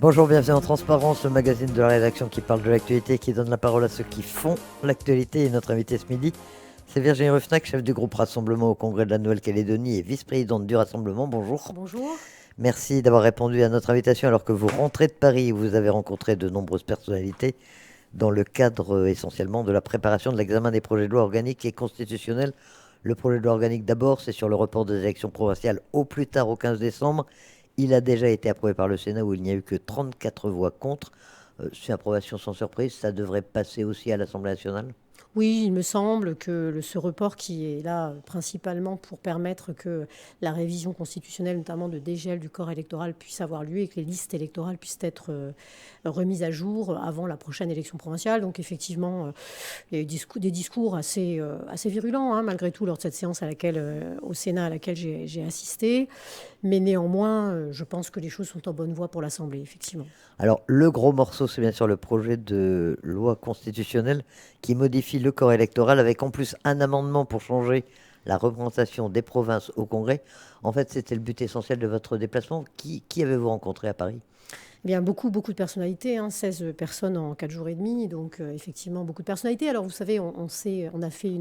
Bonjour, bienvenue en Transparence, le magazine de la rédaction qui parle de l'actualité et qui donne la parole à ceux qui font l'actualité. Et notre invité ce midi, c'est Virginie Ruffnac, chef du groupe Rassemblement au Congrès de la Nouvelle-Calédonie et vice-présidente du Rassemblement. Bonjour. Bonjour. Merci d'avoir répondu à notre invitation alors que vous rentrez de Paris où vous avez rencontré de nombreuses personnalités dans le cadre essentiellement de la préparation de l'examen des projets de loi organiques et constitutionnels. Le projet de loi organique d'abord, c'est sur le report des élections provinciales au plus tard au 15 décembre. Il a déjà été approuvé par le Sénat où il n'y a eu que 34 voix contre. C'est approbation sans surprise, ça devrait passer aussi à l'Assemblée nationale. Oui, il me semble que ce report qui est là principalement pour permettre que la révision constitutionnelle, notamment de dégel du corps électoral, puisse avoir lieu et que les listes électorales puissent être remises à jour avant la prochaine élection provinciale. Donc effectivement, il y a eu des discours assez virulents, hein, malgré tout, lors de cette séance au Sénat à laquelle j'ai assisté. Mais néanmoins, je pense que les choses sont en bonne voie pour l'Assemblée, effectivement. Alors, le gros morceau, c'est bien sûr le projet de loi constitutionnelle qui modifie le corps électoral avec en plus un amendement pour changer la représentation des provinces au Congrès. En fait, c'était le but essentiel de votre déplacement. Qui avez-vous rencontré à Paris? Eh bien, beaucoup de personnalités, hein, 16 personnes en 4 jours et demi, donc effectivement beaucoup de personnalités. Alors vous savez, on a fait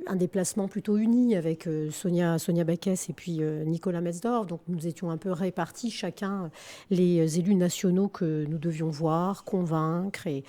un déplacement plutôt uni avec Sonia Backès et puis Nicolas Metzdorf. Donc nous étions un peu répartis, chacun les élus nationaux que nous devions voir, convaincre et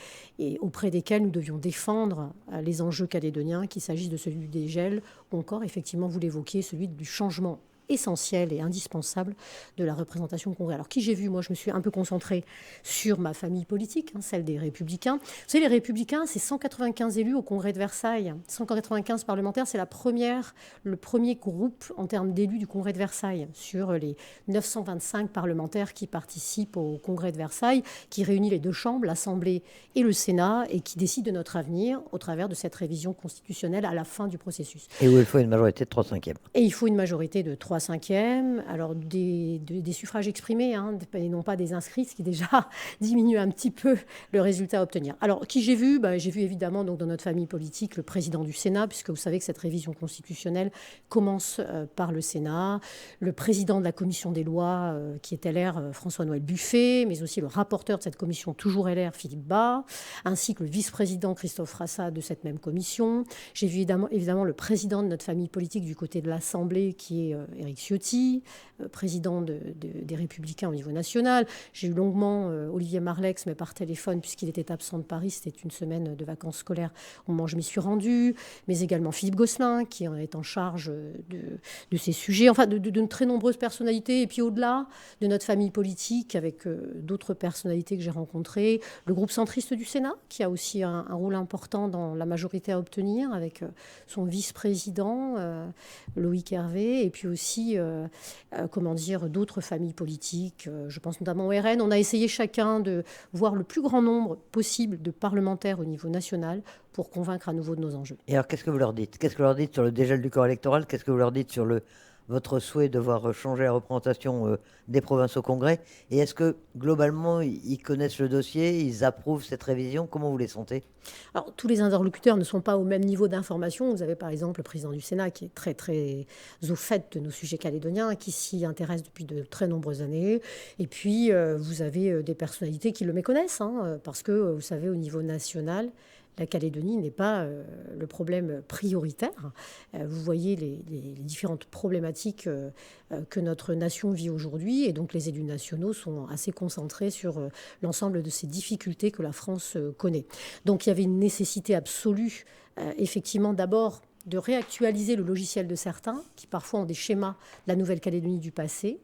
auprès desquels nous devions défendre les enjeux calédoniens, qu'il s'agisse de celui du dégel ou encore, effectivement, vous l'évoquiez, celui du changement essentiel et indispensable de la représentation au Congrès. Alors, qui j'ai vu? Moi, je me suis un peu concentrée sur ma famille politique, hein, celle des Républicains. Vous savez, les Républicains, c'est 195 élus au Congrès de Versailles. 195 parlementaires, c'est le premier groupe en termes d'élus du Congrès de Versailles sur les 925 parlementaires qui participent au Congrès de Versailles, qui réunit les deux chambres, l'Assemblée et le Sénat, et qui décide de notre avenir au travers de cette révision constitutionnelle à la fin du processus. Et où il faut une majorité de 3/5. Et il faut une majorité de 3/5, alors des suffrages exprimés, hein, et non pas des inscrits, ce qui déjà diminue un petit peu le résultat à obtenir. Alors, qui j'ai vu? J'ai vu évidemment donc, dans notre famille politique le président du Sénat, puisque vous savez que cette révision constitutionnelle commence par le Sénat, le président de la commission des lois, qui est LR, François-Noël Buffet, mais aussi le rapporteur de cette commission, toujours LR, Philippe Bas, ainsi que le vice-président Christophe Frassa de cette même commission. J'ai vu évidemment le président de notre famille politique du côté de l'Assemblée, qui est Éric Ciotti, président des Républicains au niveau national. J'ai eu longuement Olivier Marleix, mais par téléphone, puisqu'il était absent de Paris. C'était une semaine de vacances scolaires au moment où je m'y suis rendue. Mais également Philippe Gosselin, qui est en charge de ces sujets. Enfin, de très nombreuses personnalités. Et puis au-delà de notre famille politique, avec d'autres personnalités que j'ai rencontrées. Le groupe centriste du Sénat, qui a aussi un rôle important dans la majorité à obtenir, avec son vice-président, Loïc Hervé, et puis aussi d'autres familles politiques. Je pense notamment au RN. On a essayé chacun de voir le plus grand nombre possible de parlementaires au niveau national pour convaincre à nouveau de nos enjeux. Et alors, qu'est-ce que vous leur dites? Qu'est-ce que vous leur dites sur le dégel du corps électoral? Qu'est-ce que vous leur dites sur votre souhait de voir changer la représentation des provinces au Congrès? Et est-ce que, globalement, ils connaissent le dossier, ils approuvent cette révision? Comment vous les sentez? Alors, tous les interlocuteurs ne sont pas au même niveau d'information. Vous avez par exemple le président du Sénat qui est très très au fait de nos sujets calédoniens, qui s'y intéresse depuis de très nombreuses années. Et puis, vous avez des personnalités qui le méconnaissent, hein, parce que, vous savez, au niveau national, la Calédonie n'est pas le problème prioritaire. Vous voyez les différentes problématiques que notre nation vit aujourd'hui, et donc les élus nationaux sont assez concentrés sur l'ensemble de ces difficultés que la France connaît. Donc il y avait une nécessité absolue, effectivement, d'abord de réactualiser le logiciel de certains, qui parfois ont des schémas de la Nouvelle-Calédonie du passé,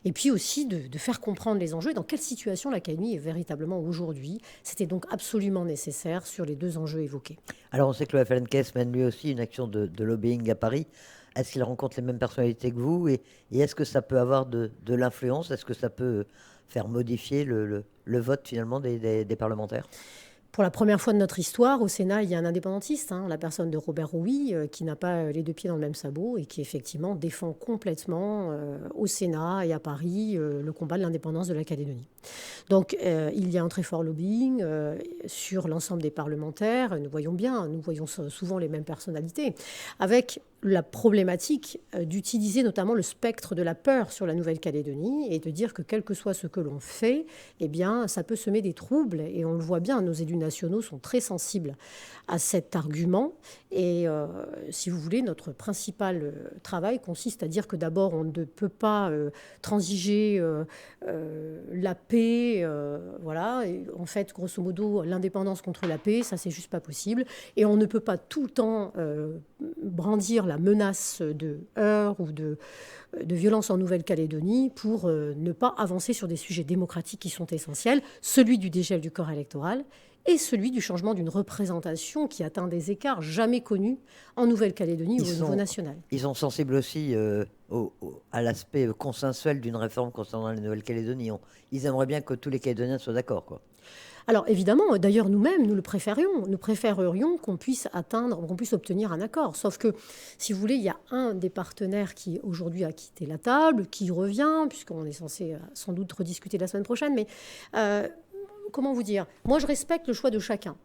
et puis aussi de faire comprendre les enjeux et dans quelle situation la Calédonie est véritablement aujourd'hui. C'était donc absolument nécessaire sur les deux enjeux évoqués. Alors, on sait que le FLNKS mène lui aussi une action de lobbying à Paris. Est-ce qu'il rencontre les mêmes personnalités que vous? Et est-ce que ça peut avoir de l'influence? Est-ce que ça peut faire modifier le vote finalement des parlementaires? Pour la première fois de notre histoire, au Sénat, il y a un indépendantiste, hein, la personne de Robert Rouy, qui n'a pas les deux pieds dans le même sabot et qui effectivement défend complètement au Sénat et à Paris le combat de l'indépendance de la Calédonie. Donc il y a un très fort lobbying sur l'ensemble des parlementaires. Nous voyons souvent les mêmes personnalités, avec la problématique d'utiliser notamment le spectre de la peur sur la Nouvelle-Calédonie et de dire que quel que soit ce que l'on fait, eh bien, ça peut semer des troubles. Et on le voit bien, nos élus nationaux sont très sensibles à cet argument. Et si vous voulez, notre principal travail consiste à dire que d'abord, on ne peut pas transiger la paix. Voilà. Et en fait, grosso modo, l'indépendance contre la paix, ça, c'est juste pas possible. Et on ne peut pas tout le temps brandir la menace de heurts ou de violence en Nouvelle-Calédonie pour ne pas avancer sur des sujets démocratiques qui sont essentiels, celui du dégel du corps électoral et celui du changement d'une représentation qui atteint des écarts jamais connus en Nouvelle-Calédonie ou au niveau national. Ils sont sensibles aussi à l'aspect consensuel d'une réforme concernant la Nouvelle-Calédonie. Ils aimeraient bien que tous les Calédoniens soient d'accord, quoi. Alors évidemment, d'ailleurs nous-mêmes, nous le préférions. Nous préférerions qu'on puisse obtenir un accord. Sauf que, si vous voulez, il y a un des partenaires qui aujourd'hui a quitté la table, qui revient, puisqu'on est censé sans doute rediscuter la semaine prochaine. Mais comment vous dire ? Moi, je respecte le choix de chacun.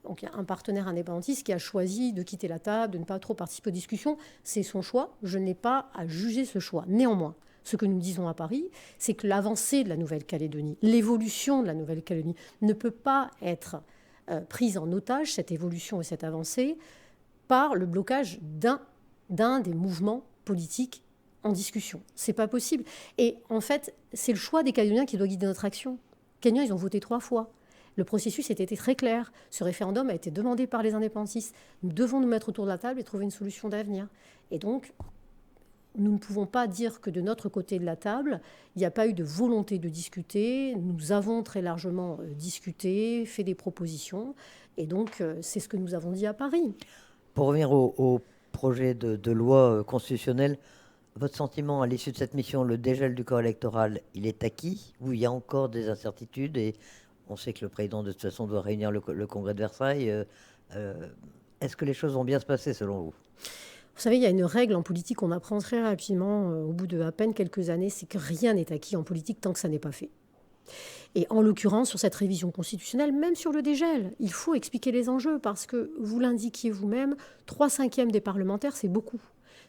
Donc il y a un partenaire indépendantiste qui a choisi de quitter la table, de ne pas trop participer aux discussions. C'est son choix. Je n'ai pas à juger ce choix. Néanmoins, ce que nous disons à Paris, c'est que l'avancée de la Nouvelle-Calédonie, l'évolution de la Nouvelle-Calédonie ne peut pas être prise en otage, cette évolution et cette avancée, par le blocage d'un des mouvements politiques en discussion. C'est pas possible. Et en fait, c'est le choix des Calédoniens qui doit guider notre action. Les Calédoniens, ils ont voté 3 fois. Le processus était très clair. Ce référendum a été demandé par les indépendantistes. Nous devons nous mettre autour de la table et trouver une solution d'avenir. Et donc, nous ne pouvons pas dire que de notre côté de la table, il n'y a pas eu de volonté de discuter. Nous avons très largement discuté, fait des propositions. Et donc, c'est ce que nous avons dit à Paris. Pour revenir au projet de loi constitutionnelle, votre sentiment à l'issue de cette mission, le dégel du corps électoral, il est acquis ou il y a encore des incertitudes? Et on sait que le président, de toute façon, doit réunir le congrès de Versailles. Est-ce que les choses vont bien se passer, selon vous? Vous savez, il y a une règle en politique qu'on apprend très rapidement, au bout de à peine quelques années, c'est que rien n'est acquis en politique tant que ça n'est pas fait. Et en l'occurrence, sur cette révision constitutionnelle, même sur le dégel, il faut expliquer les enjeux parce que vous l'indiquiez vous-même, 3/5 des parlementaires, c'est beaucoup.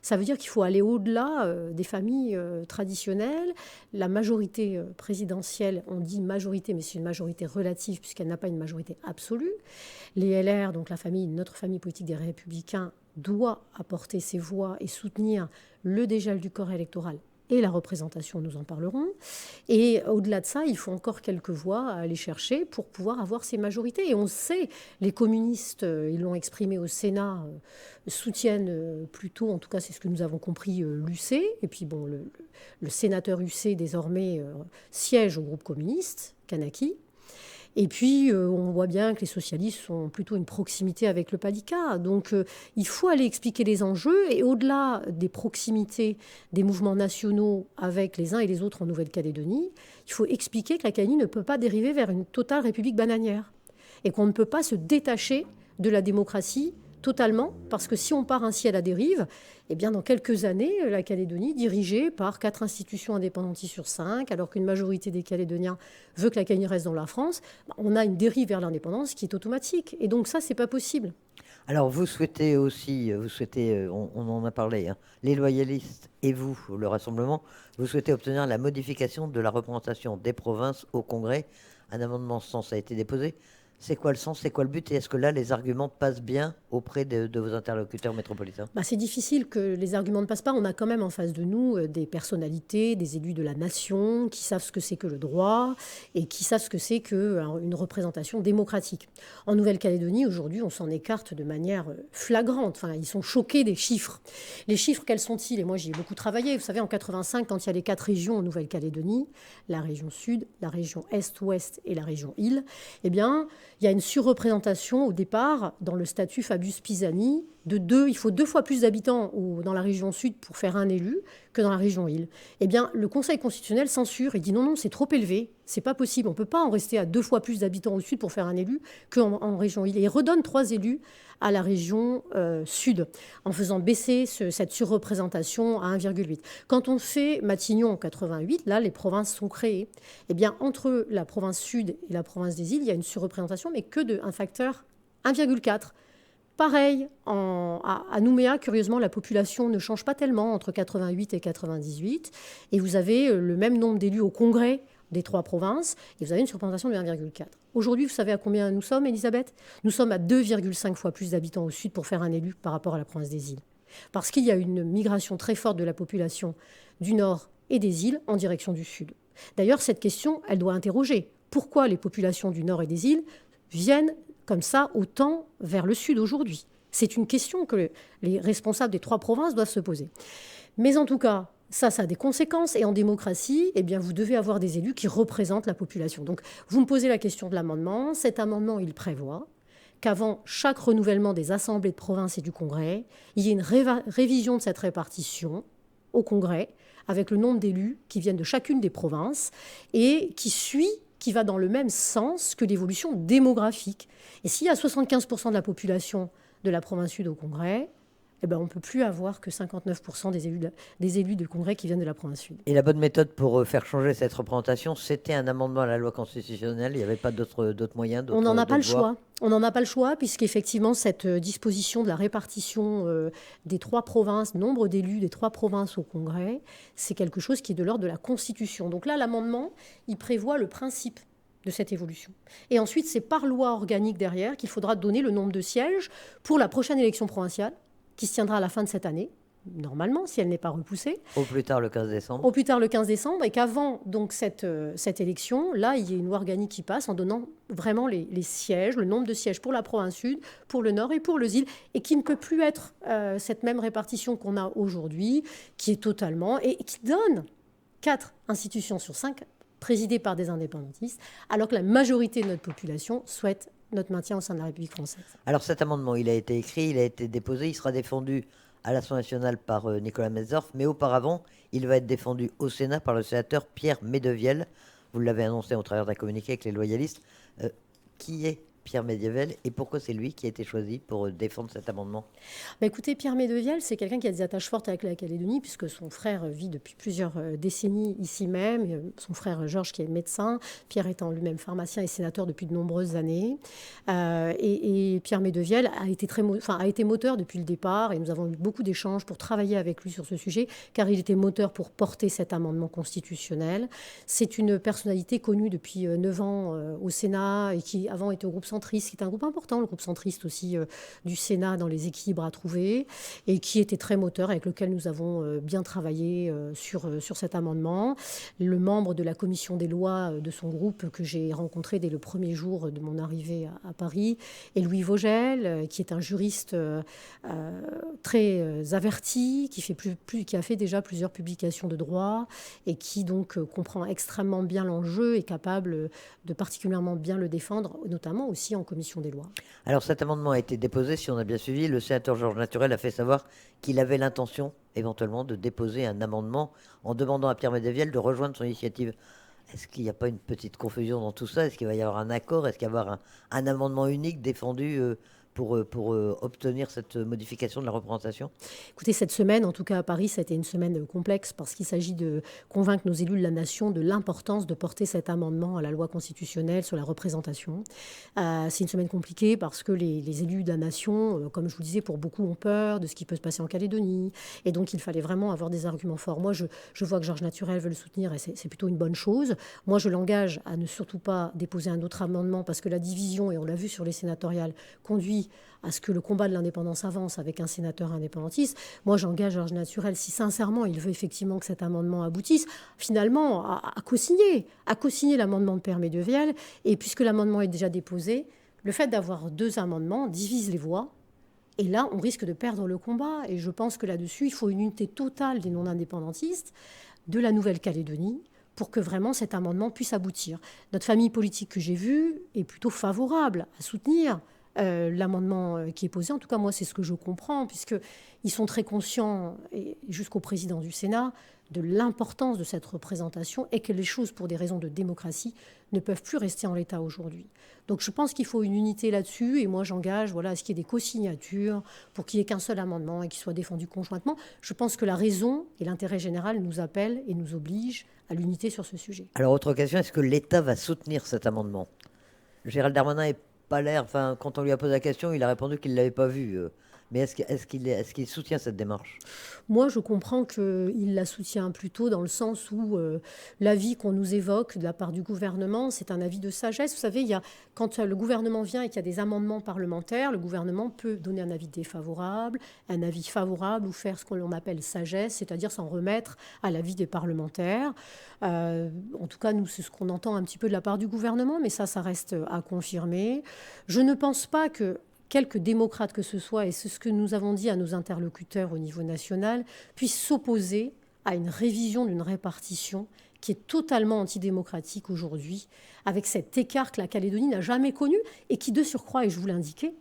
Ça veut dire qu'il faut aller au-delà des familles traditionnelles. La majorité présidentielle, on dit majorité, mais c'est une majorité relative puisqu'elle n'a pas une majorité absolue. Les LR, donc notre famille politique des Républicains, doit apporter ses voix et soutenir le dégel du corps électoral et la représentation, nous en parlerons. Et au-delà de ça, il faut encore quelques voix à aller chercher pour pouvoir avoir ces majorités. Et on sait, les communistes, ils l'ont exprimé au Sénat, soutiennent plutôt, en tout cas c'est ce que nous avons compris, l'UC. Et puis bon, le sénateur UC désormais siège au groupe communiste, Kanaki. Et puis, on voit bien que les socialistes sont plutôt une proximité avec le PALICA. Donc, il faut aller expliquer les enjeux. Et au-delà des proximités des mouvements nationaux avec les uns et les autres en Nouvelle-Calédonie, il faut expliquer que la Calédonie ne peut pas dériver vers une totale république bananière. Et qu'on ne peut pas se détacher de la démocratie totalement. Parce que si on part ainsi à la dérive, eh bien, dans quelques années, la Calédonie, dirigée par 4 institutions indépendantistes sur 5, alors qu'une majorité des Calédoniens veut que la Calédonie reste dans la France, on a une dérive vers l'indépendance qui est automatique. Et donc ça, c'est pas possible. Alors, vous souhaitez aussi, on en a parlé, hein, les loyalistes et vous, le Rassemblement, vous souhaitez obtenir la modification de la représentation des provinces au Congrès. Un amendement en ce sens a été déposé. C'est quoi le sens, c'est quoi le but? Et est-ce que là, les arguments passent bien auprès de vos interlocuteurs métropolitains? C'est difficile que les arguments ne passent pas. On a quand même en face de nous des personnalités, des élus de la nation qui savent ce que c'est que le droit et qui savent ce que c'est qu'une représentation démocratique. En Nouvelle-Calédonie, aujourd'hui, on s'en écarte de manière flagrante. Enfin, ils sont choqués des chiffres. Les chiffres, quels sont-ils? Et moi, j'y ai beaucoup travaillé. Vous savez, en 85, quand il y a les 4 régions en Nouvelle-Calédonie, la région Sud, la région Est-Ouest et la région Île, eh bien, il y a une surreprésentation au départ dans le statut Fabius Pisani il faut 2 fois plus d'habitants dans la région sud pour faire un élu que dans la région île. Eh bien, le Conseil constitutionnel censure et dit non, c'est trop élevé, c'est pas possible, on peut pas en rester à 2 fois plus d'habitants au sud pour faire un élu qu'en région île. Et il redonne 3 élus à la région sud, en faisant baisser cette surreprésentation à 1,8. Quand on fait Matignon en 88, là, les provinces sont créées. Eh bien, entre la province sud et la province des îles, il y a une surreprésentation, mais que d'un facteur 1,4. Pareil, à Nouméa, curieusement, la population ne change pas tellement entre 88 et 98. Et vous avez le même nombre d'élus au congrès des 3 provinces, et vous avez une surreprésentation de 1,4. Aujourd'hui, vous savez à combien nous sommes, Elisabeth? Nous sommes à 2,5 fois plus d'habitants au sud pour faire un élu par rapport à la province des îles. Parce qu'il y a une migration très forte de la population du nord et des îles en direction du sud. D'ailleurs, cette question, elle doit interroger. Pourquoi les populations du nord et des îles viennent comme ça autant vers le sud aujourd'hui? C'est une question que les responsables des 3 provinces doivent se poser. Mais en tout cas, ça a des conséquences. Et en démocratie, eh bien, vous devez avoir des élus qui représentent la population. Donc, vous me posez la question de l'amendement. Cet amendement, il prévoit qu'avant chaque renouvellement des assemblées de province et du Congrès, il y ait une révision de cette répartition au Congrès, avec le nombre d'élus qui viennent de chacune des provinces et qui va dans le même sens que l'évolution démographique. Et s'il y a 75% de la population de la province sud au Congrès, eh ben on ne peut plus avoir que 59% des élus du Congrès qui viennent de la province sud. Et la bonne méthode pour faire changer cette représentation, c'était un amendement à la loi constitutionnelle. Il n'y avait pas d'autres moyens. On n'en a pas le choix. On n'en a pas le choix, puisqu'effectivement, cette disposition de la répartition des 3 provinces, nombre d'élus des 3 provinces au Congrès, c'est quelque chose qui est de l'ordre de la Constitution. Donc là, l'amendement, il prévoit le principe de cette évolution. Et ensuite, c'est par loi organique derrière qu'il faudra donner le nombre de sièges pour la prochaine élection provinciale, qui se tiendra à la fin de cette année, normalement, si elle n'est pas repoussée. Au plus tard le 15 décembre. Au plus tard le 15 décembre, et qu'avant donc cette élection, là, il y ait une loi organique qui passe en donnant vraiment les sièges, le nombre de sièges pour la province sud, pour le nord et pour les îles, et qui ne peut plus être cette même répartition qu'on a aujourd'hui, qui est totalement, et qui donne 4 institutions sur 5 présidées par des indépendantistes, alors que la majorité de notre population souhaite notre maintien au sein de la République française. Alors cet amendement, il a été écrit, il a été déposé, il sera défendu à l'Assemblée nationale par Nicolas Metzdorf, mais auparavant, il va être défendu au Sénat par le sénateur Pierre Médevielle. Vous l'avez annoncé au travers d'un communiqué avec les loyalistes. Qui est Pierre Médevielle et pourquoi c'est lui qui a été choisi pour défendre cet amendement? Écoutez, Pierre Médevielle, c'est quelqu'un qui a des attaches fortes avec la Calédonie, puisque son frère vit depuis plusieurs décennies ici même. Son frère Georges, qui est médecin, Pierre étant lui-même pharmacien et sénateur depuis de nombreuses années. Et Pierre Médevielle a été moteur depuis le départ, et nous avons eu beaucoup d'échanges pour travailler avec lui sur ce sujet, car il était moteur pour porter cet amendement constitutionnel. C'est une personnalité connue depuis 9 ans au Sénat, et qui avant était au groupe centriste, qui est un groupe important, le groupe centriste aussi du Sénat dans les équilibres à trouver, et qui était très moteur, avec lequel nous avons bien travaillé sur cet amendement. Le membre de la commission des lois de son groupe que j'ai rencontré dès le premier jour de mon arrivée à Paris est Louis Vogel, qui est un juriste très averti, qui a fait déjà plusieurs publications de droit et qui donc comprend extrêmement bien l'enjeu et est capable de particulièrement bien le défendre, notamment aussi en commission des lois. Alors cet amendement a été déposé, si on a bien suivi, le sénateur Georges Naturel a fait savoir qu'il avait l'intention éventuellement de déposer un amendement en demandant à Pierre Médevielle de rejoindre son initiative. Est-ce qu'il n'y a pas une petite confusion dans tout ça? Est-ce qu'il va y avoir un accord? Est-ce qu'il va y avoir un amendement unique défendu pour obtenir cette modification de la représentation? Écoutez, cette semaine, en tout cas à Paris, ça a été une semaine complexe parce qu'il s'agit de convaincre nos élus de la nation de l'importance de porter cet amendement à la loi constitutionnelle sur la représentation. C'est une semaine compliquée parce que les élus de la nation, comme je vous disais, pour beaucoup ont peur de ce qui peut se passer en Calédonie. Et donc, il fallait vraiment avoir des arguments forts. Moi, je vois que Georges Naturel veut le soutenir et c'est plutôt une bonne chose. Moi, je l'engage à ne surtout pas déposer un autre amendement parce que la division, et on l'a vu sur les sénatoriales, conduit à ce que le combat de l'indépendance avance avec un sénateur indépendantiste. Moi, j'engage Georges Naturel, si sincèrement il veut effectivement que cet amendement aboutisse, finalement, à co-signer l'amendement de Pierre Médevielle. Et puisque l'amendement est déjà déposé, le fait d'avoir 2 amendements divise les voix. Et là, on risque de perdre le combat. Et je pense que là-dessus, il faut une unité totale des non-indépendantistes de la Nouvelle-Calédonie pour que vraiment cet amendement puisse aboutir. Notre famille politique que j'ai vue est plutôt favorable à soutenir l'amendement qui est posé. En tout cas, moi, c'est ce que je comprends, puisqu'ils sont très conscients, et jusqu'au président du Sénat, de l'importance de cette représentation et que les choses, pour des raisons de démocratie, ne peuvent plus rester en l'état aujourd'hui. Donc je pense qu'il faut une unité là-dessus, et moi j'engage à ce qu'il y ait des co-signatures pour qu'il n'y ait qu'un seul amendement et qu'il soit défendu conjointement. Je pense que la raison et l'intérêt général nous appellent et nous obligent à l'unité sur ce sujet. Alors, autre question, est-ce que l'État va soutenir cet amendement? Gérald Darmanin n'a pas l'air, enfin, quand on lui a posé la question, il a répondu qu'il ne l'avait pas vu. Mais est-ce qu'il soutient cette démarche? Moi, je comprends qu'il la soutient plutôt dans le sens où l'avis qu'on nous évoque de la part du gouvernement, c'est un avis de sagesse. Vous savez, quand le gouvernement vient et qu'il y a des amendements parlementaires, le gouvernement peut donner un avis défavorable, un avis favorable ou faire ce qu'on appelle sagesse, c'est-à-dire s'en remettre à l'avis des parlementaires. En tout cas, nous, c'est ce qu'on entend un petit peu de la part du gouvernement, mais ça reste à confirmer. Je ne pense pas que quelque démocrate que ce soit, et c'est ce que nous avons dit à nos interlocuteurs au niveau national, puisse s'opposer à une révision d'une répartition qui est totalement antidémocratique aujourd'hui, avec cet écart que la Calédonie n'a jamais connu et qui, de surcroît, et je vous l'indiquais,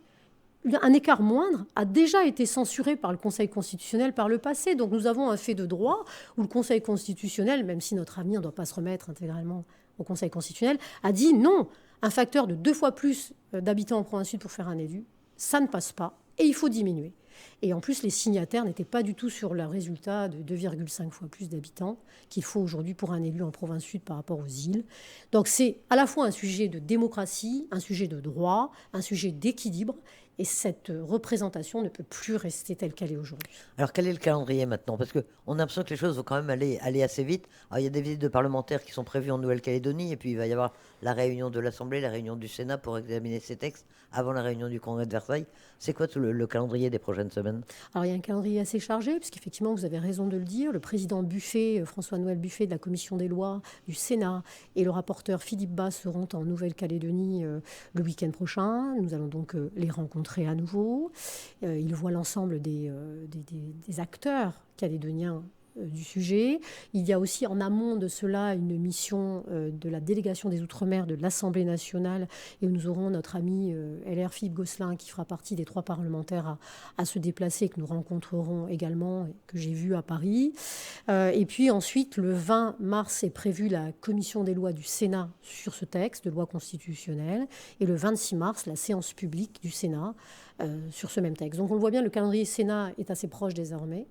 un écart moindre a déjà été censuré par le Conseil constitutionnel par le passé. Donc nous avons un fait de droit où le Conseil constitutionnel, même si notre avenir ne doit pas se remettre intégralement au Conseil constitutionnel, a dit non, un facteur de 2 fois plus d'habitants en province sud pour faire un élu, ça ne passe pas et il faut diminuer. Et en plus, les signataires n'étaient pas du tout sur le résultat de 2,5 fois plus d'habitants qu'il faut aujourd'hui pour un élu en province sud par rapport aux îles. Donc c'est à la fois un sujet de démocratie, un sujet de droit, un sujet d'équilibre. Et cette représentation ne peut plus rester telle qu'elle est aujourd'hui. Alors, quel est le calendrier maintenant? Parce qu'on a l'impression que les choses vont quand même aller assez vite. Alors, il y a des visites de parlementaires qui sont prévues en Nouvelle-Calédonie, et puis il va y avoir la réunion de l'Assemblée, la réunion du Sénat pour examiner ces textes avant la réunion du Congrès de Versailles. C'est quoi tout le calendrier des prochaines semaines? Alors, il y a un calendrier assez chargé, puisqu'effectivement, vous avez raison de le dire. Le président Buffet, François-Noël Buffet de la Commission des lois du Sénat, et le rapporteur Philippe Bas seront en Nouvelle-Calédonie le week-end prochain. Nous allons donc les rencontrer à nouveau. Il voit l'ensemble des acteurs calédoniens du sujet. Il y a aussi en amont de cela une mission de la délégation des Outre-mer de l'Assemblée nationale, et où nous aurons notre ami LR Philippe Gosselin qui fera partie des 3 parlementaires à se déplacer, que nous rencontrerons également, que j'ai vu à Paris. Et puis ensuite, le 20 mars est prévue la commission des lois du Sénat sur ce texte de loi constitutionnelle, et le 26 mars, la séance publique du Sénat sur ce même texte. Donc on le voit bien, le calendrier Sénat est assez proche désormais.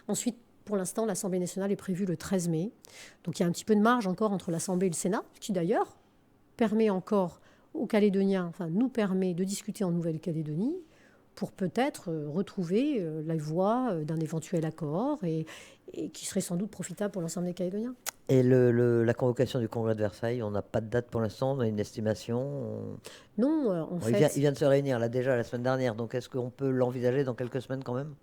Ensuite, pour l'instant, l'Assemblée nationale est prévue le 13 mai. Donc il y a un petit peu de marge encore entre l'Assemblée et le Sénat, ce qui d'ailleurs permet encore aux Calédoniens, nous permet de discuter en Nouvelle-Calédonie pour peut-être retrouver la voie d'un éventuel accord et qui serait sans doute profitable pour l'ensemble des Calédoniens. Et la convocation du Congrès de Versailles, on n'a pas de date pour l'instant, on a une estimation? Non, en fait... Il vient de se réunir là déjà la semaine dernière, donc est-ce qu'on peut l'envisager dans quelques semaines quand même?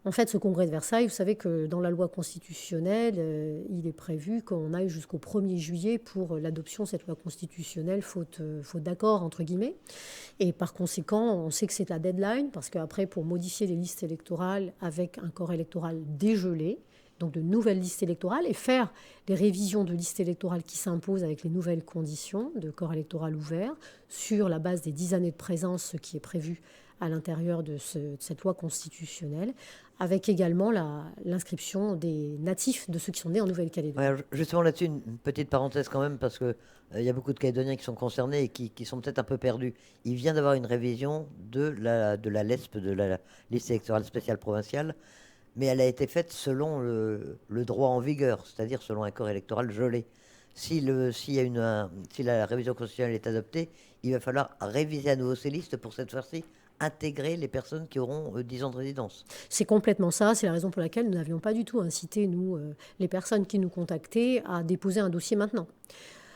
En fait, ce congrès de Versailles, vous savez que dans la loi constitutionnelle, il est prévu qu'on aille jusqu'au 1er juillet pour l'adoption de cette loi constitutionnelle, faute d'accord, entre guillemets. Et par conséquent, on sait que c'est la deadline, parce qu'après, pour modifier les listes électorales avec un corps électoral dégelé, donc de nouvelles listes électorales, et faire les révisions de listes électorales qui s'imposent avec les nouvelles conditions de corps électoral ouvert, sur la base des 10 années de présence, ce qui est prévu à l'intérieur de cette loi constitutionnelle, avec également l'inscription des natifs, de ceux qui sont nés en Nouvelle-Calédonie. Ouais, justement là-dessus, une petite parenthèse quand même, parce qu'il y a beaucoup de Calédoniens qui sont concernés et qui sont peut-être un peu perdus. Il vient d'avoir une révision de la LESP, de la liste électorale spéciale provinciale, mais elle a été faite selon le droit en vigueur, c'est-à-dire selon un corps électoral gelé. Si la révision constitutionnelle est adoptée, il va falloir réviser à nouveau ces listes pour cette fois-ci intégrer les personnes qui auront 10 ans de résidence. C'est complètement ça. C'est la raison pour laquelle nous n'avions pas du tout incité, nous, les personnes qui nous contactaient, à déposer un dossier maintenant.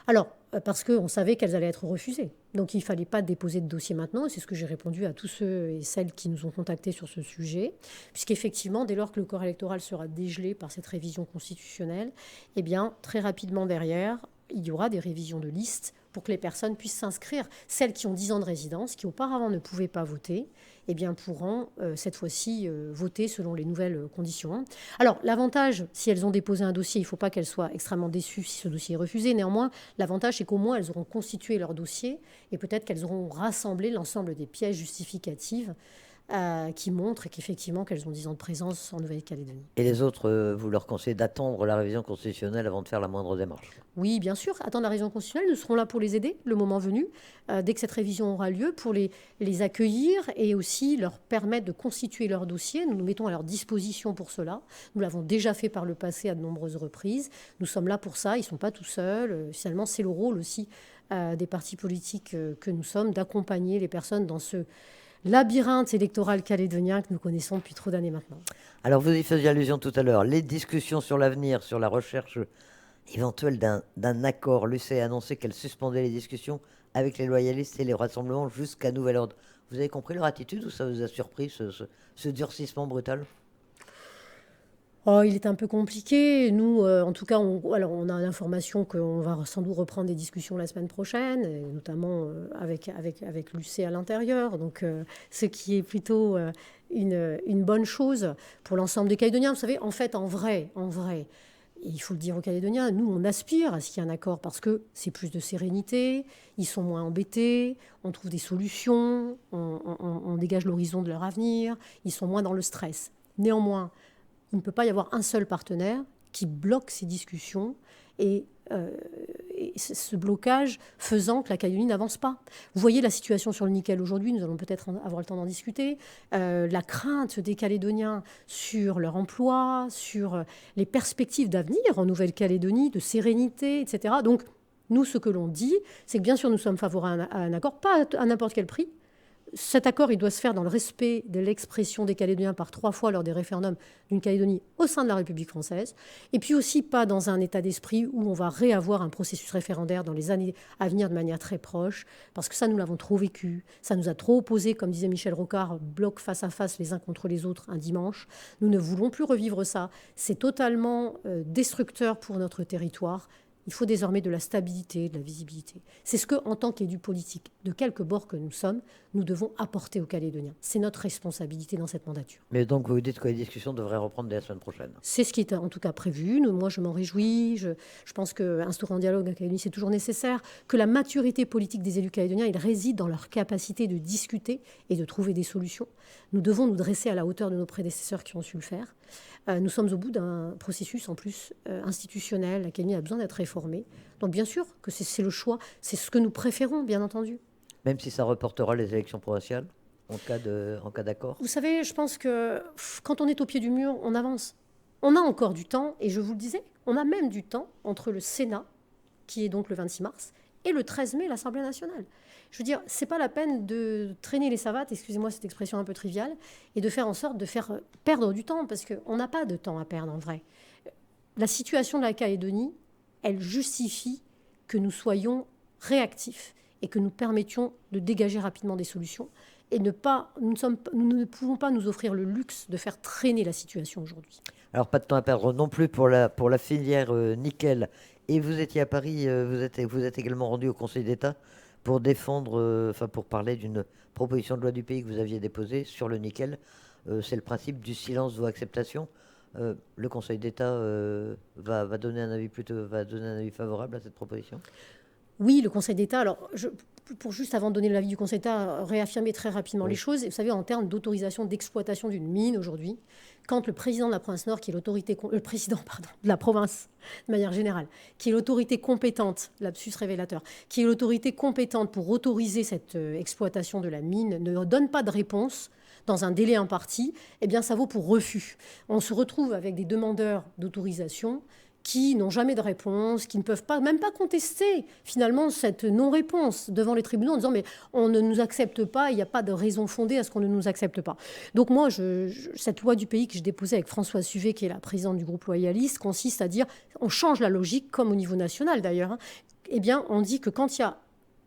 Alors, parce qu'on savait qu'elles allaient être refusées. Donc, il ne fallait pas déposer de dossier maintenant. Et c'est ce que j'ai répondu à tous ceux et celles qui nous ont contactés sur ce sujet. Puisqu'effectivement, dès lors que le corps électoral sera dégelé par cette révision constitutionnelle, eh bien, très rapidement derrière, il y aura des révisions de listes pour que les personnes puissent s'inscrire. Celles qui ont 10 ans de résidence, qui auparavant ne pouvaient pas voter, eh bien pourront cette fois-ci voter selon les nouvelles conditions. Alors l'avantage, si elles ont déposé un dossier, il ne faut pas qu'elles soient extrêmement déçues si ce dossier est refusé. Néanmoins, l'avantage, c'est qu'au moins elles auront constitué leur dossier et peut-être qu'elles auront rassemblé l'ensemble des pièces justificatives qui montrent qu'effectivement qu'elles ont 10 ans de présence en Nouvelle-Calédonie. Et les autres, vous leur conseillez d'attendre la révision constitutionnelle avant de faire la moindre démarche? Oui, bien sûr, attendre la révision constitutionnelle, nous serons là pour les aider le moment venu, dès que cette révision aura lieu, pour les accueillir et aussi leur permettre de constituer leur dossier. Nous nous mettons à leur disposition pour cela. Nous l'avons déjà fait par le passé à de nombreuses reprises. Nous sommes là pour ça, ils ne sont pas tout seuls. Finalement, c'est le rôle aussi des partis politiques que nous sommes, d'accompagner les personnes dans ce labyrinthe électoral calédonien que nous connaissons depuis trop d'années maintenant. Alors, vous y faisiez allusion tout à l'heure, les discussions sur l'avenir, sur la recherche éventuelle d'un accord. L'UC a annoncé qu'elle suspendait les discussions avec les loyalistes et les rassemblements jusqu'à nouvel ordre. Vous avez compris leur attitude ou ça vous a surpris, ce durcissement brutal? Oh, il est un peu compliqué. Nous, en tout cas, on a l'information qu'on va sans doute reprendre des discussions la semaine prochaine, et notamment avec l'UC à l'intérieur. Donc, ce qui est plutôt une bonne chose pour l'ensemble des Calédoniens. Vous savez, en fait, en vrai, il faut le dire aux Calédoniens, nous, on aspire à ce qu'il y ait un accord parce que c'est plus de sérénité, ils sont moins embêtés, on trouve des solutions, on dégage l'horizon de leur avenir, ils sont moins dans le stress. Néanmoins, il ne peut pas y avoir un seul partenaire qui bloque ces discussions et ce blocage faisant que la Calédonie n'avance pas. Vous voyez la situation sur le nickel aujourd'hui, nous allons peut-être avoir le temps d'en discuter, la crainte des Calédoniens sur leur emploi, sur les perspectives d'avenir en Nouvelle-Calédonie, de sérénité, etc. Donc, nous, ce que l'on dit, c'est que bien sûr, nous sommes favorables à un accord, pas à n'importe quel prix. Cet accord, il doit se faire dans le respect de l'expression des Calédoniens par 3 fois lors des référendums d'une Calédonie au sein de la République française. Et puis aussi pas dans un état d'esprit où on va réavoir un processus référendaire dans les années à venir de manière très proche. Parce que ça, nous l'avons trop vécu. Ça nous a trop opposés, comme disait Michel Rocard, bloc face à face les uns contre les autres un dimanche. Nous ne voulons plus revivre ça. C'est totalement destructeur pour notre territoire. Il faut désormais de la stabilité, de la visibilité. C'est ce que, en tant qu'élus politiques, de quelque bord que nous sommes, nous devons apporter aux Calédoniens. C'est notre responsabilité dans cette mandature. Mais donc, vous dites que les discussions devraient reprendre dès la semaine prochaine? C'est ce qui est en tout cas prévu. Moi, je m'en réjouis. Je pense qu'instaurer un dialogue en Calédonie, c'est toujours nécessaire. Que la maturité politique des élus calédoniens, il réside dans leur capacité de discuter et de trouver des solutions. Nous devons nous dresser à la hauteur de nos prédécesseurs qui ont su le faire. Nous sommes au bout d'un processus en plus institutionnel. La Calédonie a besoin d'être réformée. Donc bien sûr que c'est le choix. C'est ce que nous préférons, bien entendu. Même si ça reportera les élections provinciales en cas d'accord? Vous savez, je pense que quand on est au pied du mur, on avance. On a encore du temps, et je vous le disais, on a même du temps entre le Sénat, qui est donc le 26 mars, et le 13 mai, l'Assemblée nationale. Je veux dire, c'est pas la peine de traîner les savates, excusez-moi cette expression un peu triviale, et de faire en sorte de faire perdre du temps, parce qu'on n'a pas de temps à perdre en vrai. La situation de la Calédonie, elle justifie que nous soyons réactifs et que nous permettions de dégager rapidement des solutions. Et nous ne pouvons pas nous offrir le luxe de faire traîner la situation aujourd'hui. Alors, pas de temps à perdre non plus pour la filière nickel. Et vous étiez à Paris, vous êtes également rendu au Conseil d'État pour défendre, pour parler d'une proposition de loi du pays que vous aviez déposée sur le nickel. C'est le principe du silence vaut acceptation. Le Conseil d'État va donner un avis favorable à cette proposition? Oui, le Conseil d'État. Alors, pour juste avant de donner l'avis du Conseil d'État, réaffirmer très rapidement les choses. Vous savez, en termes d'autorisation d'exploitation d'une mine aujourd'hui, quand le président de la province Nord, qui est le président de la province de manière générale, qui est l'autorité compétente, lapsus révélateur, qui est l'autorité compétente pour autoriser cette exploitation de la mine, ne donne pas de réponse dans un délai imparti, eh bien, ça vaut pour refus. On se retrouve avec des demandeurs d'autorisation qui n'ont jamais de réponse, qui ne peuvent même pas contester finalement cette non-réponse devant les tribunaux en disant mais on ne nous accepte pas, il n'y a pas de raison fondée à ce qu'on ne nous accepte pas. Donc moi, cette loi du pays que j'ai déposée avec Françoise Suvet, qui est la présidente du groupe loyaliste, consiste à dire, on change la logique, comme au niveau national d'ailleurs, eh bien on dit que quand il y a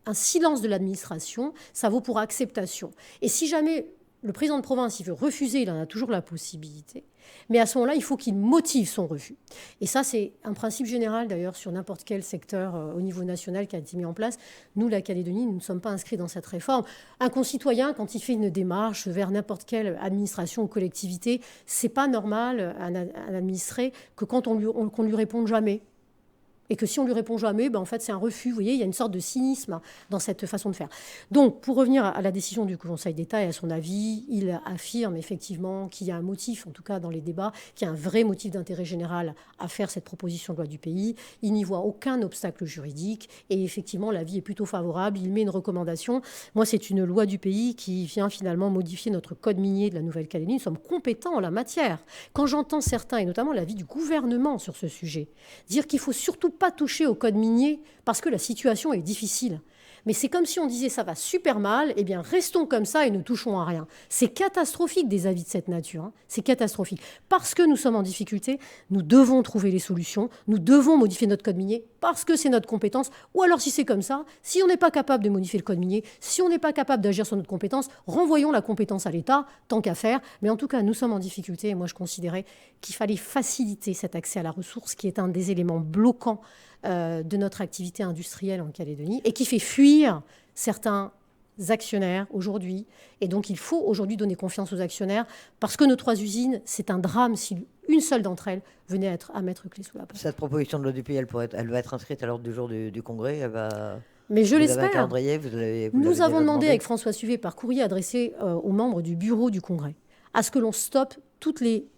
un silence de l'administration, ça vaut pour acceptation. Et si jamais le président de province, il veut refuser, il en a toujours la possibilité, Mais à ce moment-là, il faut qu'il motive son refus. Et ça, c'est un principe général d'ailleurs sur n'importe quel secteur au niveau national qui a été mis en place. Nous, la Calédonie, nous ne sommes pas inscrits dans cette réforme. Un concitoyen, quand il fait une démarche vers n'importe quelle administration ou collectivité, c'est pas normal, un administré, que quand qu'on lui réponde jamais. Et que si on lui répond jamais, ben en fait, c'est un refus. Vous voyez, il y a une sorte de cynisme dans cette façon de faire. Donc, pour revenir à la décision du Conseil d'État et à son avis, il affirme effectivement qu'il y a un motif, en tout cas dans les débats, qu'il y a un vrai motif d'intérêt général à faire cette proposition de loi du pays. Il n'y voit aucun obstacle juridique. Et effectivement, l'avis est plutôt favorable. Il met une recommandation. Moi, c'est une loi du pays qui vient finalement modifier notre code minier de la Nouvelle-Calédonie. Nous sommes compétents en la matière. Quand j'entends certains, et notamment l'avis du gouvernement sur ce sujet, dire qu'il faut surtout pas toucher au code minier parce que la situation est difficile. Mais c'est comme si on disait ça va super mal, eh bien restons comme ça et ne touchons à rien. C'est catastrophique des avis de cette nature, hein. C'est catastrophique. Parce que nous sommes en difficulté, nous devons trouver les solutions, nous devons modifier notre code minier parce que c'est notre compétence. Ou alors si c'est comme ça, si on n'est pas capable de modifier le code minier, si on n'est pas capable d'agir sur notre compétence, renvoyons la compétence à l'État, tant qu'à faire. Mais en tout cas, nous sommes en difficulté et moi je considérais qu'il fallait faciliter cet accès à la ressource qui est un des éléments bloquants de notre activité industrielle en Calédonie et qui fait fuir certains actionnaires aujourd'hui. Et donc, il faut aujourd'hui donner confiance aux actionnaires parce que nos 3 usines, c'est un drame si une seule d'entre elles venait à mettre clé sous la porte. Cette proposition de loi du pays, elle va être inscrite à l'ordre du jour du Congrès. Mais je l'espère. Nous avons demandé avec François Suvet par courrier adressé aux membres du bureau du Congrès à ce que l'on stoppe toutes les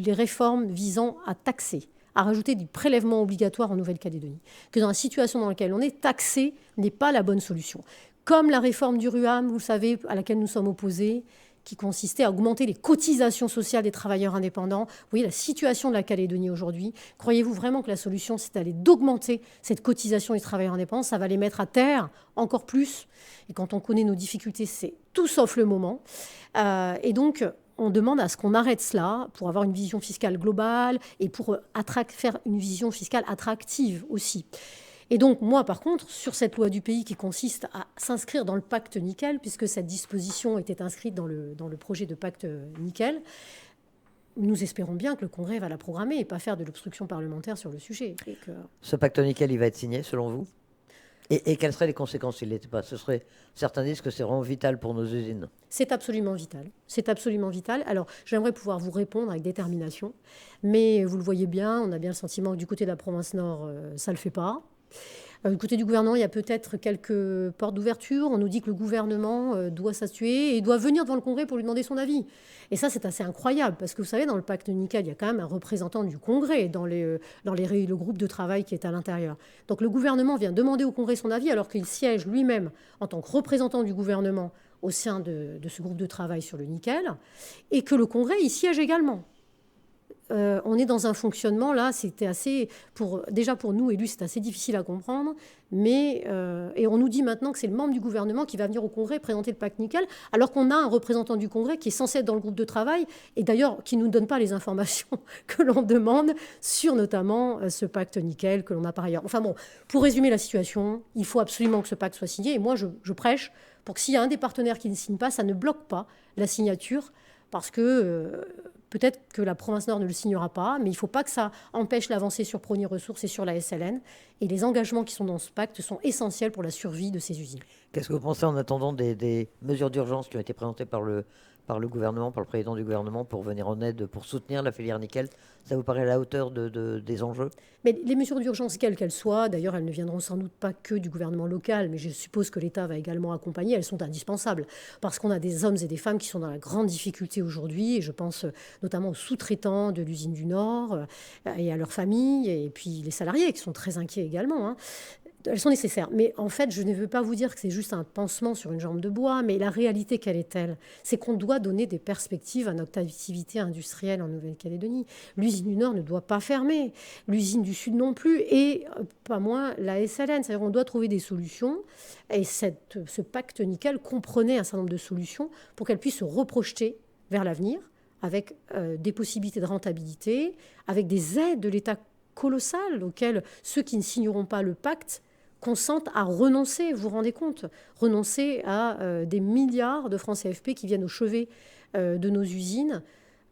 réformes visant à taxer, à rajouter du prélèvement obligatoire en Nouvelle-Calédonie. Que dans la situation dans laquelle on est, taxer n'est pas la bonne solution. Comme la réforme du RUAM, vous savez, à laquelle nous sommes opposés, qui consistait à augmenter les cotisations sociales des travailleurs indépendants. Vous voyez la situation de la Calédonie aujourd'hui. Croyez-vous vraiment que la solution, c'est d'augmenter cette cotisation des travailleurs indépendants? Ça va les mettre à terre encore plus. Et quand on connaît nos difficultés, c'est tout sauf le moment. Et donc, on demande à ce qu'on arrête cela pour avoir une vision fiscale globale et pour faire une vision fiscale attractive aussi. Et donc, moi, par contre, sur cette loi du pays qui consiste à s'inscrire dans le pacte nickel, puisque cette disposition était inscrite dans le projet de pacte nickel, nous espérons bien que le Congrès va la programmer et pas faire de l'obstruction parlementaire sur le sujet. Ce pacte nickel, il va être signé, selon vous ? Et quelles seraient les conséquences s'il n'était pas ? Certains disent que c'est vraiment vital pour nos usines. C'est absolument vital. C'est absolument vital. Alors, j'aimerais pouvoir vous répondre avec détermination, mais vous le voyez bien, on a bien le sentiment que du côté de la province Nord, ça ne le fait pas. Du côté du gouvernement, il y a peut-être quelques portes d'ouverture. On nous dit que le gouvernement doit statuer et doit venir devant le Congrès pour lui demander son avis. Et ça, c'est assez incroyable, parce que vous savez, dans le pacte nickel, il y a quand même un représentant du Congrès dans le groupe de travail qui est à l'intérieur. Donc le gouvernement vient demander au Congrès son avis, alors qu'il siège lui-même en tant que représentant du gouvernement au sein de ce groupe de travail sur le nickel, et que le Congrès y siège également. On est dans un fonctionnement, là, c'était assez, déjà pour nous, élus, c'est assez difficile à comprendre, mais, et on nous dit maintenant que c'est le membre du gouvernement qui va venir au Congrès présenter le pacte nickel, alors qu'on a un représentant du Congrès qui est censé être dans le groupe de travail, et d'ailleurs qui ne nous donne pas les informations que l'on demande sur notamment ce pacte nickel que l'on a par ailleurs. Enfin bon, pour résumer la situation, il faut absolument que ce pacte soit signé, et moi je prêche pour que s'il y a un des partenaires qui ne signe pas, ça ne bloque pas la signature, parce que peut-être que la province Nord ne le signera pas, mais il ne faut pas que ça empêche l'avancée sur Prony Ressources et sur la SLN. Et les engagements qui sont dans ce pacte sont essentiels pour la survie de ces usines. Qu'est-ce que vous pensez en attendant des mesures d'urgence qui ont été présentées par le gouvernement, par le président du gouvernement, pour venir en aide, pour soutenir la filière nickel? Ça vous paraît à la hauteur des enjeux? Mais les mesures d'urgence, quelles qu'elles soient, d'ailleurs, elles ne viendront sans doute pas que du gouvernement local, mais je suppose que l'État va également accompagner, elles sont indispensables, parce qu'on a des hommes et des femmes qui sont dans la grande difficulté aujourd'hui, et je pense notamment aux sous-traitants de l'usine du Nord et à leurs familles, et puis les salariés qui sont très inquiets également, hein. Elles sont nécessaires. Mais en fait, je ne veux pas vous dire que c'est juste un pansement sur une jambe de bois, mais la réalité, quelle est-elle? C'est qu'on doit donner des perspectives à notre activité industrielle en Nouvelle-Calédonie. L'usine du Nord ne doit pas fermer, l'usine du Sud non plus, et pas moins la SLN. C'est-à-dire qu'on doit trouver des solutions, et ce pacte nickel comprenait un certain nombre de solutions pour qu'elle puisse se reprojeter vers l'avenir, avec des possibilités de rentabilité, avec des aides de l'État colossales auxquelles ceux qui ne signeront pas le pacte consentent à renoncer, vous vous rendez compte, renoncer à des milliards de francs CFP qui viennent au chevet de nos usines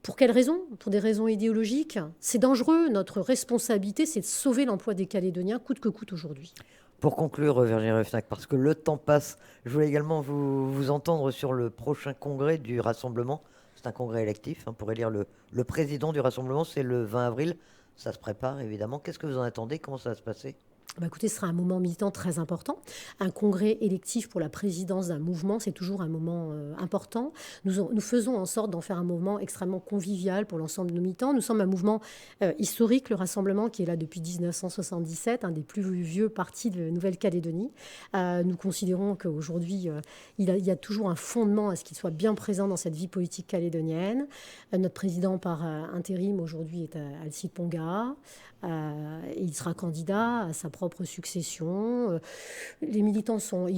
Pour quelles raisons? Pour des raisons idéologiques. C'est dangereux. Notre responsabilité, c'est de sauver l'emploi des Calédoniens, coûte que coûte aujourd'hui. Pour conclure, Virginie Ruffnac, parce que le temps passe, je voulais également vous entendre sur le prochain congrès du Rassemblement. C'est un congrès électif pour élire le président du Rassemblement. C'est le 20 avril. Ça se prépare, évidemment. Qu'est-ce que vous en attendez? Comment ça va se passer? Bah, écoutez, ce sera un moment militant très important. Un congrès électif pour la présidence d'un mouvement, c'est toujours un moment important. Nous faisons en sorte d'en faire un mouvement extrêmement convivial pour l'ensemble de nos militants. Nous sommes un mouvement historique, le Rassemblement, qui est là depuis 1977, un des plus vieux partis de Nouvelle-Calédonie. Nous considérons qu'aujourd'hui, il y a toujours un fondement à ce qu'il soit bien présent dans cette vie politique calédonienne. Notre président par intérim aujourd'hui est Alcide Ponga. Il sera candidat à sa propre succession. Les militants sont...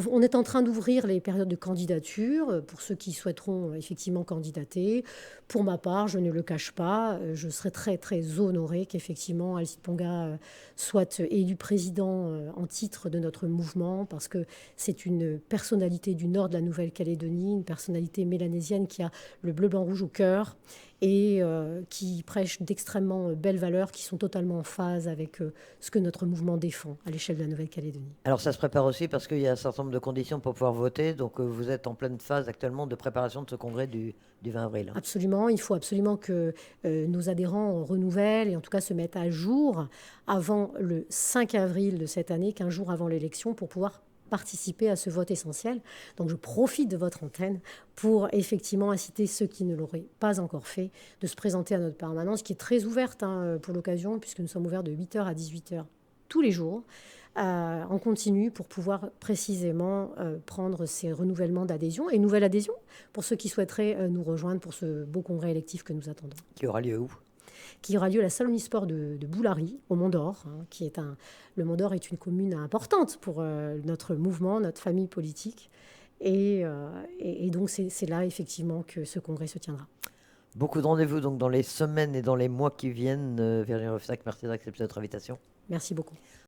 On est en train d'ouvrir les périodes de candidature pour ceux qui souhaiteront effectivement candidater. Pour ma part, je ne le cache pas, je serais très très honorée qu'effectivement Alcide Ponga soit élu président en titre de notre mouvement, parce que c'est une personnalité du nord de la Nouvelle-Calédonie, une personnalité mélanésienne qui a le bleu, blanc, rouge au cœur et qui prêche d'extrêmement belles valeurs qui sont totalement en phase avec ce que notre mouvement défend à l'échelle de la Nouvelle-Calédonie. Alors ça se prépare aussi parce qu'il y a un certain nombre de conditions pour pouvoir voter. Donc vous êtes en pleine phase actuellement de préparation de ce congrès du 20 avril. Absolument, il faut absolument que nos adhérents renouvellent et en tout cas se mettent à jour avant le 5 avril de cette année, 15 jours avant l'élection, pour pouvoir participer à ce vote essentiel. Donc je profite de votre antenne pour effectivement inciter ceux qui ne l'auraient pas encore fait de se présenter à notre permanence, qui est très ouverte pour l'occasion, puisque nous sommes ouverts de 8h à 18h tous les jours, en continu, pour pouvoir précisément prendre ces renouvellements d'adhésion et nouvelle adhésion pour ceux qui souhaiteraient nous rejoindre pour ce beau congrès électif que nous attendons. Qui aura lieu où? Qui aura lieu à la salle omnisport de Boulary, au Mont-d'Or, le Mont-d'Or est une commune importante pour notre mouvement, notre famille politique. Et donc, c'est là, effectivement, que ce congrès se tiendra. Beaucoup de rendez-vous donc dans les semaines et dans les mois qui viennent. Virginie Ruffnac, merci d'accepter notre invitation. Merci beaucoup.